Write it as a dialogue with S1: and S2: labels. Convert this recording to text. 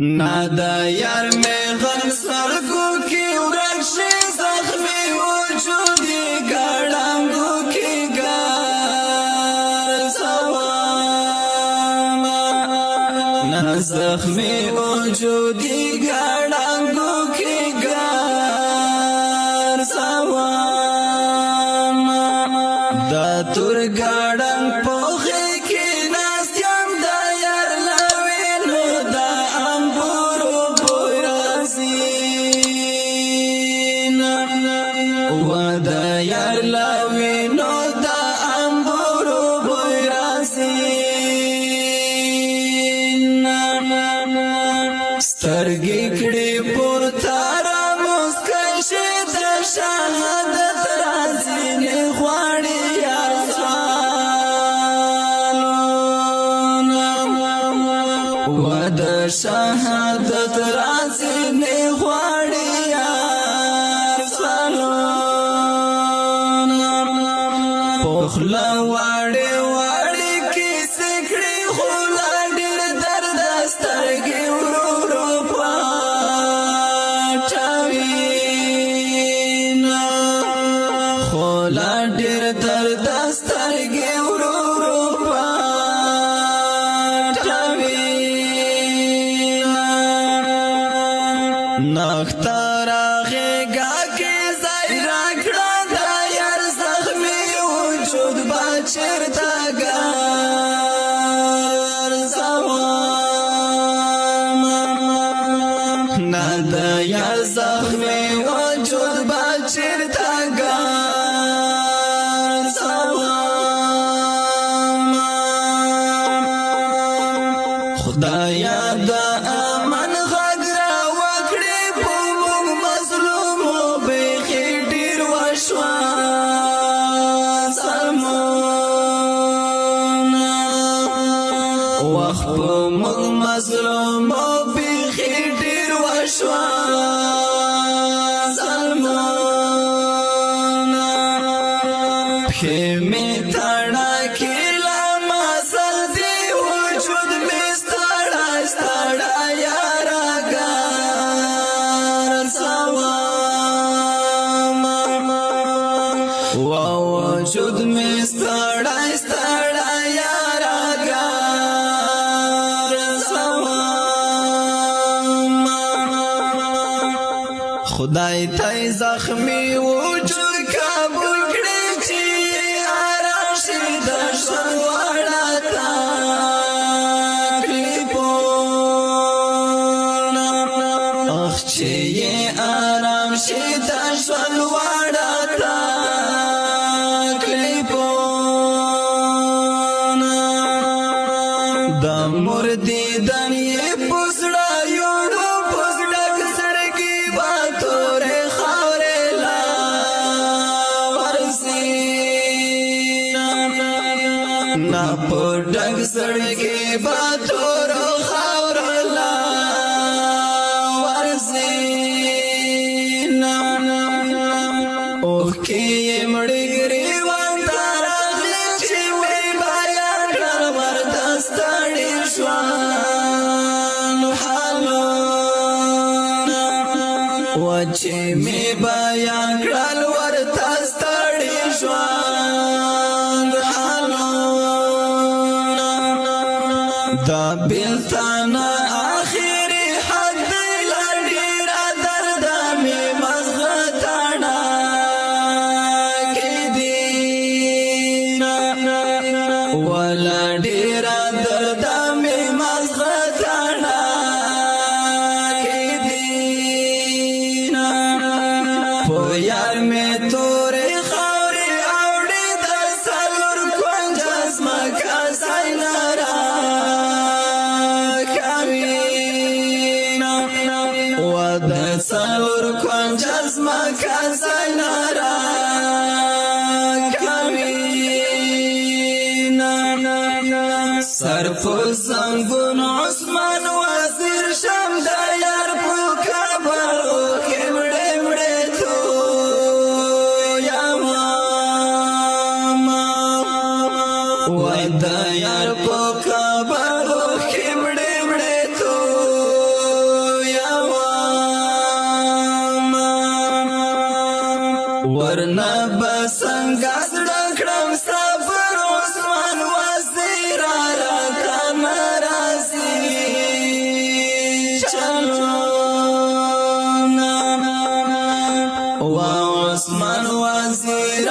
S1: نادا یار میں غم سرگو کی ورکشی زخمی وجودی گڑنگو کی گار سواما نا زخمی وجودی گڑنگو کی گار سواما دا تور گڑنگ پوخی کی ناستیم دا یار لوینو دا امبورو بورازینا و دا یار لوینو دا امبورو بورازینا سترگی کڑی پورتارا مسکشی دا شهادت رازینی خواری و د شهادت رازینی غواړي یار سالونه پخلا واړې واړې کیسې کړې خو لا ډېر درد سترګې ورو ورو پټوينه خو لا ډېر درد سترګې ورو ورو نختار آغیگا کی زائرہ کڑا دا یار زخمی وجود باچر دا گار زواما نا دا یار زخمی وجود باچر دا گار زواما خدایا دا امن وخت په موږ مظلوم او بیخي ډېر وشوه ظلمونه پښې مې تړاکې لا مزل دې وجود مې ستړی ستړی یارګار سوامه وجود مې ستړی ستړی خدای ته زخمی وجود قبول کړي چې آرام شي د ژوند وړه تکلیفونه اخ چې آرام شي د ژوند وړه تکلیفونه د مردي دنیا پوسړه نا پر ډنګ سړګي باتور خاور لا ورزینا اوه کې مړی ګریوان تارغلی چې وی بیان کړ وردستړی شوان حالونه و چې می بیان کړل ورتستړی شوان دا بلتانا آخری حد لڑیرا دردامی مزغتانا کی دینا ولا ڈیرا دردامی مزغتانا کی دینا پو یار میں توری خوری اوڑی دا سلور کنجز مکا سینارا د څلور کنجز مکه زینارا کوینا سر په زنګون عثمان وزیر شم د یار په کابل کې مړې مړې تو یا ماما وای د یار په کابل کې مړې مړې تو ورنه بسنګا زړه کړم ستا پر عثمان وزیر راته ناراضي چلونا وا عثمان وزیر